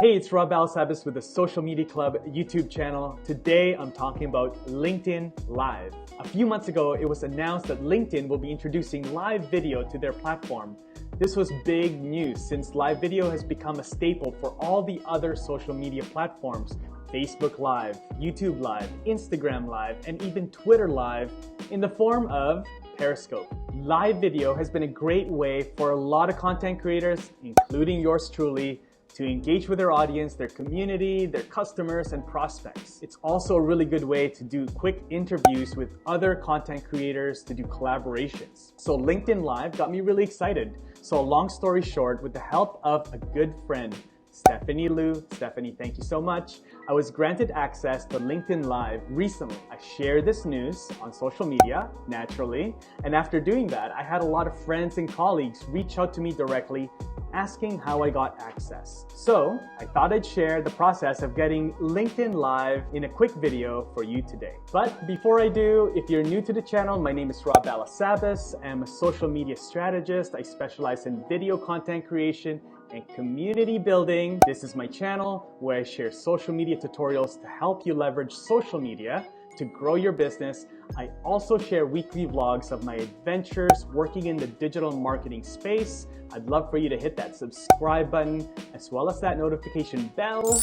Hey, it's Balasabas with the Social Media Club YouTube channel. Today, I'm talking about LinkedIn Live. A few months ago, it was announced that LinkedIn will be introducing live video to their platform. This was big news since live video has become a staple for all the other social media platforms. Facebook Live, YouTube Live, Instagram Live, and even Twitter Live in the form of Periscope. Live video has been a great way for a lot of content creators, including yours truly, to engage with their audience, their community, their customers, and prospects. It's also a really good way to do quick interviews with other content creators to do collaborations. So LinkedIn Live got me really excited. So long story short, with the help of a good friend, Stephanie Liu. Stephanie, thank you so much. I was granted access to LinkedIn Live recently. I shared this news on social media, naturally, and after doing that, I had a lot of friends and colleagues reach out to me directly asking how I got access. So I thought I'd share the process of getting LinkedIn Live in a quick video for you today. But before I do, if you're new to the channel, my name is Balasabas. I'm a social media strategist. I specialize in video content creation and community building. This is my channel where I share social media tutorials to help you leverage social media to grow your business. I also share weekly vlogs of my adventures working in the digital marketing space. I'd love for you to hit that subscribe button as well as that notification bell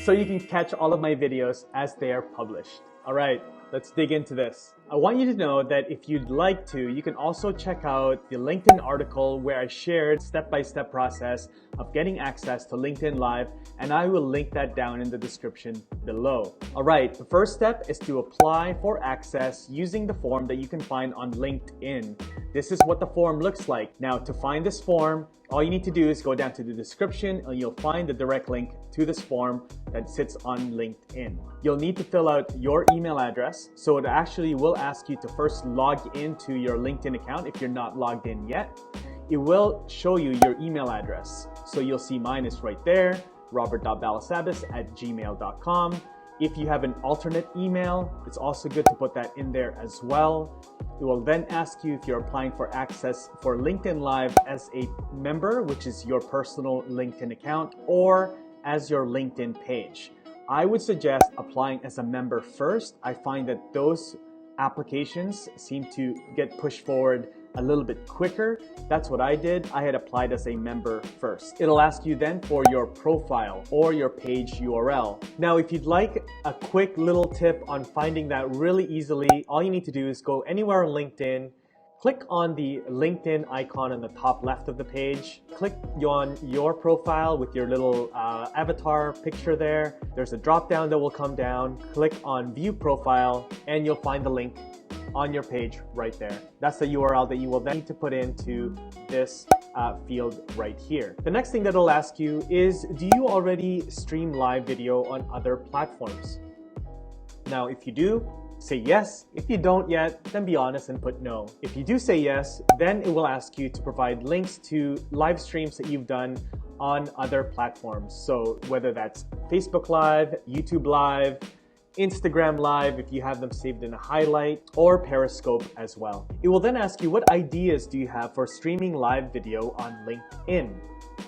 so you can catch all of my videos as they are published. All right, let's dig into this. I want you to know that if you'd like to, you can also check out the LinkedIn article where I shared step-by-step process of getting access to LinkedIn Live, and I will link that down in the description below. All right, the first step is to apply for access using the form that you can find on LinkedIn. This is what the form looks like. Now, to find this form, all you need to do is go down to the description and you'll find the direct link to this form that sits on LinkedIn. You'll need to fill out your email address. So it actually will ask you to first log into your LinkedIn account if you're not logged in yet. It will show you your email address. So you'll see mine is right there, robert.balasabas@gmail.com. If you have an alternate email, it's also good to put that in there as well. It will then ask you if you're applying for access for LinkedIn Live as a member, which is your personal LinkedIn account, or as your LinkedIn page. I would suggest applying as a member first. I find that those applications seem to get pushed forward a little bit quicker. That's what I did. I had applied as a member first. It'll ask you then for your profile or your page URL. Now, if you'd like a quick little tip on finding that really easily, all you need to do is go anywhere on LinkedIn, click on the LinkedIn icon on the top left of the page, click on your profile with your little avatar picture there. There's a drop down that will come down, click on view profile, and you'll find the link on your page right there. That's the URL that you will then need to put into this field right here. The next thing that it'll ask you is, do you already stream live video on other platforms? Now, if you do, say yes. If you don't yet, then be honest and put no. If you do say yes, then it will ask you to provide links to live streams that you've done on other platforms. So whether that's Facebook Live, YouTube Live, Instagram Live if you have them saved in a highlight, or Periscope as well. It will then ask you, what ideas do you have for streaming live video on LinkedIn?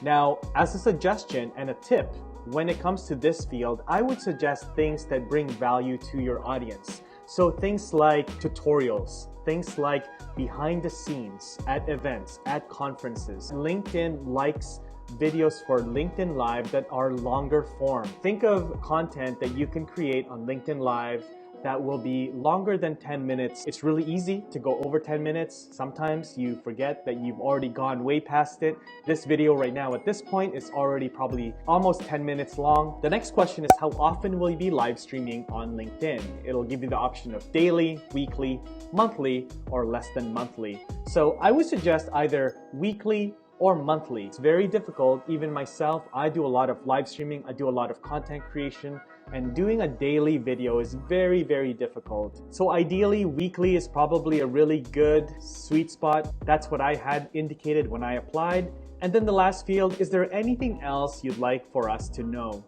Now, as a suggestion and a tip, when it comes to this field, I would suggest things that bring value to your audience. So things like tutorials, things like behind the scenes at events, at conferences. LinkedIn likes videos for LinkedIn Live that are longer form. Think of content that you can create on LinkedIn Live that will be longer than 10 minutes. It's really easy to go over 10 minutes. Sometimes you forget that you've already gone way past it. This video right now at this point is already probably almost 10 minutes long. The next question is, how often will you be live streaming on LinkedIn? It'll give you the option of daily, weekly, monthly, or less than monthly. So I would suggest either weekly or monthly. It's very difficult. Even myself, I do a lot of live streaming. I do a lot of content creation, and doing a daily video is very, very difficult. So ideally, weekly is probably a really good sweet spot. That's what I had indicated when I applied. And then the last field, is there anything else you'd like for us to know?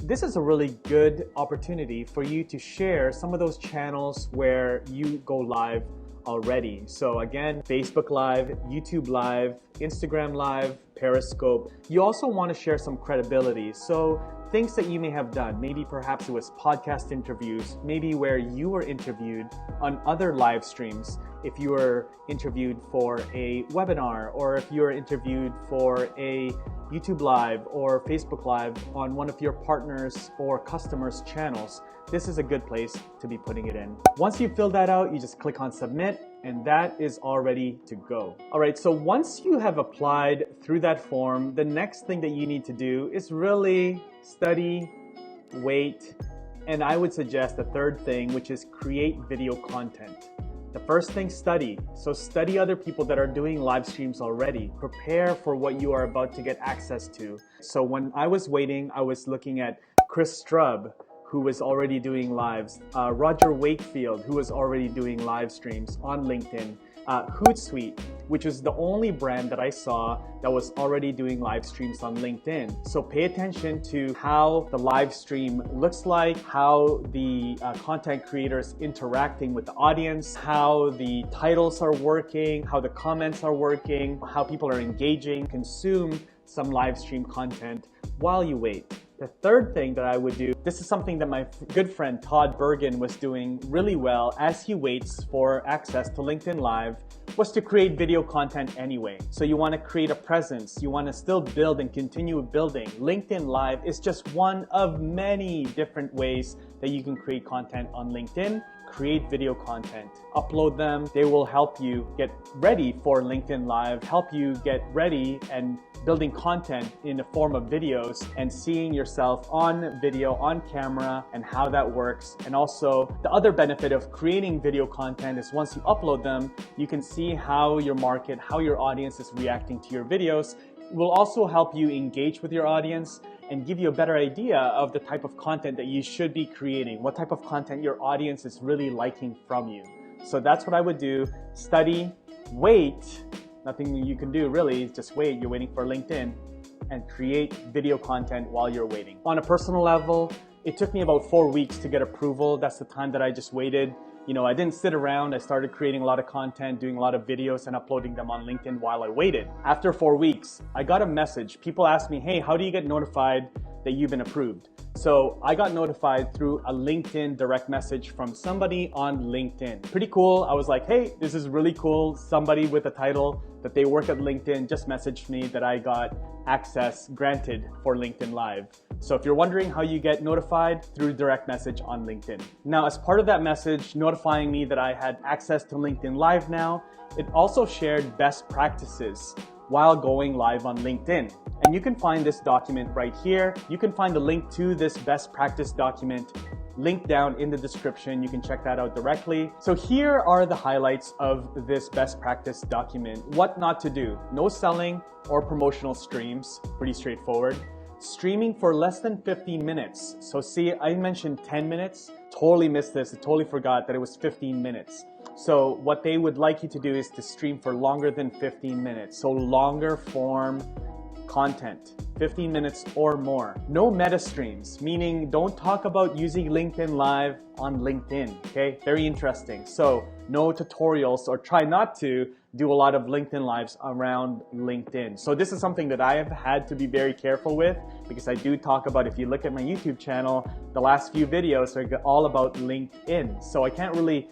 This is a really good opportunity for you to share some of those channels where you go live already. So again, Facebook Live, YouTube Live, Instagram Live, Periscope. You also want to share some credibility. So things that you may have done, maybe perhaps it was podcast interviews, maybe where you were interviewed on other live streams. If you were interviewed for a webinar, or if you were interviewed for a YouTube Live or Facebook Live on one of your partners or customers' channels, this is a good place to be putting it in. Once you fill that out, you just click on submit, and that is all ready to go. All right, so once you have applied through that form, the next thing that you need to do is really study, wait, and I would suggest the third thing, which is create video content. The first thing, study. So study other people that are doing live streams already. Prepare for what you are about to get access to. So when I was waiting, I was looking at Chris Strub, who was already doing lives, Roger Wakefield, who was already doing live streams on LinkedIn, Hootsuite, which is the only brand that I saw that was already doing live streams on LinkedIn. So pay attention to how the live stream looks like, how the content creators interacting with the audience, how the titles are working, how the comments are working, how people are engaging. Consume some live stream content while you wait. The third thing that I would do, this is something that my good friend Todd Bergen was doing really well as he waits for access to LinkedIn Live, was to create video content anyway. So you want to create a presence, you want to still build and continue building. LinkedIn Live is just one of many different ways that you can create content on LinkedIn. Create video content, upload them. They will help you get ready for LinkedIn Live, help you get ready and building content in the form of videos and seeing yourself on video, on camera, and how that works. And also the other benefit of creating video content is once you upload them, you can see how your market, how your audience is reacting to your videos. It will also help you engage with your audience and give you a better idea of the type of content that you should be creating, what type of content your audience is really liking from you. So that's what I would do. Study, wait. Nothing you can do really, just wait. You're waiting for LinkedIn, and create video content while you're waiting. On a personal level, it took me about 4 weeks to get approval. That's the time that I just waited. You know, I didn't sit around. I started creating a lot of content, doing a lot of videos and uploading them on LinkedIn while I waited. After 4 weeks, I got a message. People asked me, hey, how do you get notified that you've been approved? So I got notified through a LinkedIn direct message from somebody on LinkedIn. Pretty cool. I was like, hey, this is really cool. Somebody with a title that they work at LinkedIn just messaged me that I got access granted for LinkedIn Live. So if you're wondering how you get notified, through direct message on LinkedIn. Now, as part of that message notifying me that I had access to LinkedIn Live now, it also shared best practices while going live on LinkedIn. And you can find this document right here. You can find the link to this best practice document linked down in the description. You can check that out directly. So here are the highlights of this best practice document. What not to do: no selling or promotional streams, pretty straightforward. Streaming for less than 15 minutes. So see, I mentioned 10 minutes, totally missed this. I totally forgot that it was 15 minutes. So what they would like you to do is to stream for longer than 15 minutes. So longer form content, 15 minutes or more. No meta streams, meaning don't talk about using LinkedIn Live on LinkedIn, okay? Very interesting. So no tutorials, or try not to do a lot of LinkedIn Lives around LinkedIn. So this is something that I have had to be very careful with, because I do talk about, if you look at my YouTube channel, the last few videos are all about LinkedIn. So I can't really,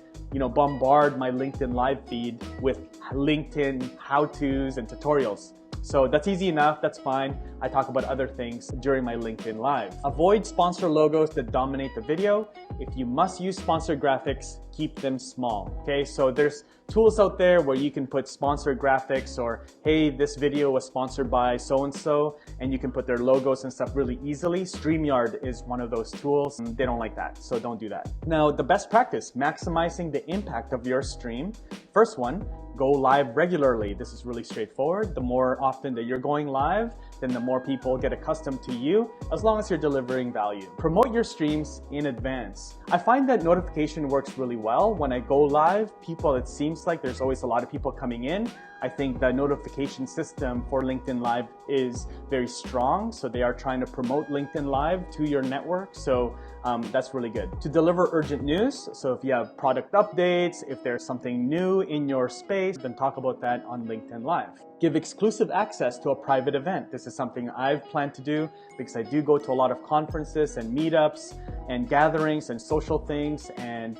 bombard my LinkedIn Live feed with LinkedIn how-tos and tutorials. So that's easy enough, that's fine. I talk about other things during my LinkedIn Live. Avoid sponsor logos that dominate the video. If you must use sponsor graphics, keep them small, okay? So there's tools out there where you can put sponsor graphics, or hey, this video was sponsored by so-and-so, and you can put their logos and stuff really easily. StreamYard is one of those tools. They don't like that, so don't do that. Now, the best practice, maximizing the impact of your stream. First one, go live regularly. This is really straightforward. The more often that you're going live, then the more people get accustomed to you, as long as you're delivering value. Promote your streams in advance. I find that notification works really well. When I go live, it seems like there's always a lot of people coming in. I think the notification system for LinkedIn Live is very strong. So they are trying to promote LinkedIn Live to your network. So that's really good. To deliver urgent news. So if you have product updates, if there's something new in your space, then talk about that on LinkedIn Live. Give exclusive access to a private event. This is something I've planned to do because I do go to a lot of conferences and meetups and gatherings and social things and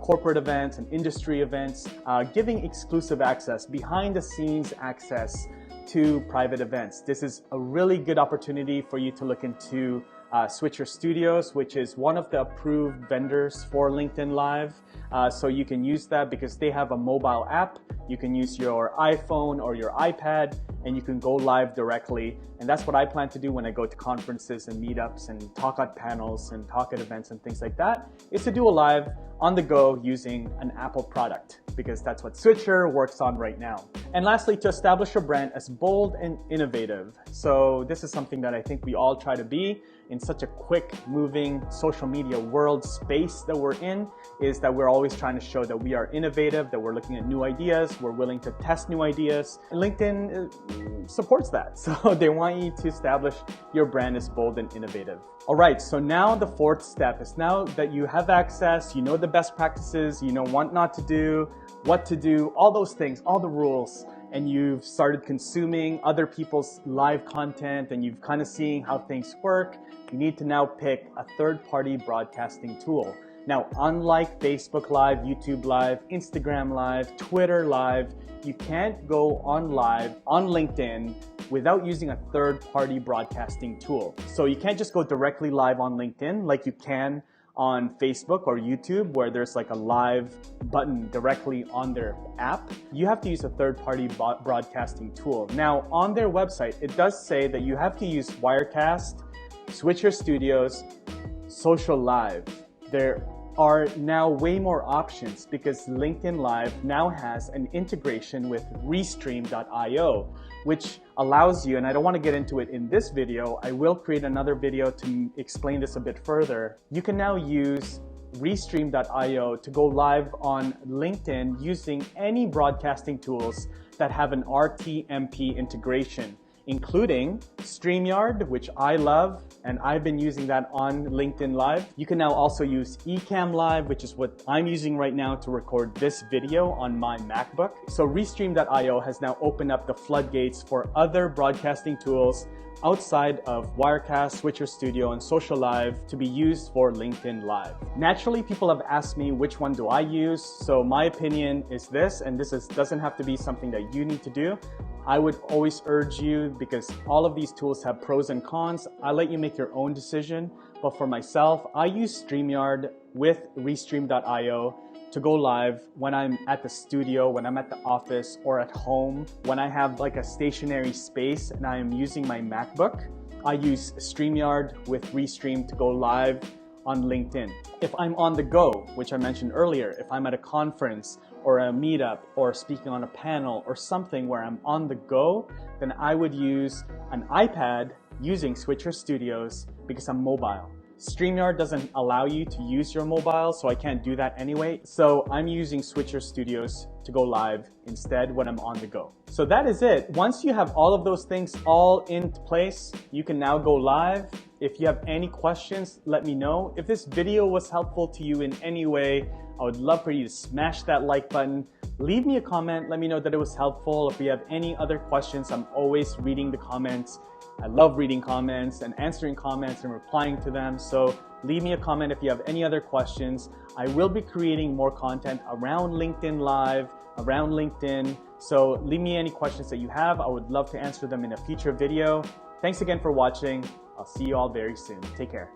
corporate events and industry events. Giving exclusive access, behind the scenes access to private events. This is a really good opportunity for you to look into Switcher Studios, which is one of the approved vendors for LinkedIn Live. So you can use that because they have a mobile app. You can use your iPhone or your iPad and you can go live directly. And that's what I plan to do when I go to conferences and meetups and talk at panels and talk at events and things like that, is to do a live on the go using an Apple product, because that's what Switcher works on right now. And lastly, to establish your brand as bold and innovative. So this is something that I think we all try to be in such a quick moving social media world space that we're in, is that we're always trying to show that we are innovative, that we're looking at new ideas, we're willing to test new ideas. And LinkedIn supports that. So they want you to establish your brand as bold and innovative. All right, so now the fourth step is, now that you have access, you know the best practices, you know what not to do, what to do, all those things, all the rules, and you've started consuming other people's live content and you've kind of seen how things work, you need to now pick a third-party broadcasting tool. Now, unlike Facebook Live, YouTube Live, Instagram Live, Twitter Live, you can't go on live on LinkedIn without using a third-party broadcasting tool. So you can't just go directly live on LinkedIn like you can on Facebook or YouTube, where there's like a live button directly on their app. You have to use a third-party broadcasting tool. Now, on their website, it does say that you have to use Wirecast, Switcher Studios, Social Live. There are now way more options because LinkedIn Live now has an integration with Restream.io, which allows you, and I don't want to get into it in this video, I will create another video to explain this a bit further. You can now use Restream.io to go live on LinkedIn using any broadcasting tools that have an RTMP integration, including StreamYard, which I love, and I've been using that on LinkedIn Live. You can now also use eCamm Live, which is what I'm using right now to record this video on my MacBook. So Restream.io has now opened up the floodgates for other broadcasting tools outside of Wirecast, Switcher Studio, and Social Live to be used for LinkedIn Live. Naturally, people have asked me which one do I use, so my opinion is this, and doesn't have to be something that you need to do. I would always urge you, because all of these tools have pros and cons, I let you make your own decision. But for myself, I use StreamYard with Restream.io to go live when I'm at the studio, when I'm at the office, or at home. When I have like a stationary space and I am using my MacBook, I use StreamYard with Restream to go live on LinkedIn. If I'm on the go, which I mentioned earlier, if I'm at a conference or a meetup or speaking on a panel or something where I'm on the go, then I would use an iPad using Switcher Studios because I'm mobile. StreamYard doesn't allow you to use your mobile, so I can't do that anyway. So I'm using Switcher Studios to go live instead when I'm on the go. So that is it. Once you have all of those things all in place, you can now go live. If you have any questions, let me know. If this video was helpful to you in any way, I would love for you to smash that like button. Leave me a comment, let me know that it was helpful. If you have any other questions, I'm always reading the comments. I love reading comments and answering comments and replying to them. So leave me a comment if you have any other questions. I will be creating more content around LinkedIn Live, around LinkedIn. So leave me any questions that you have. I would love to answer them in a future video. Thanks again for watching. I'll see you all very soon. Take care.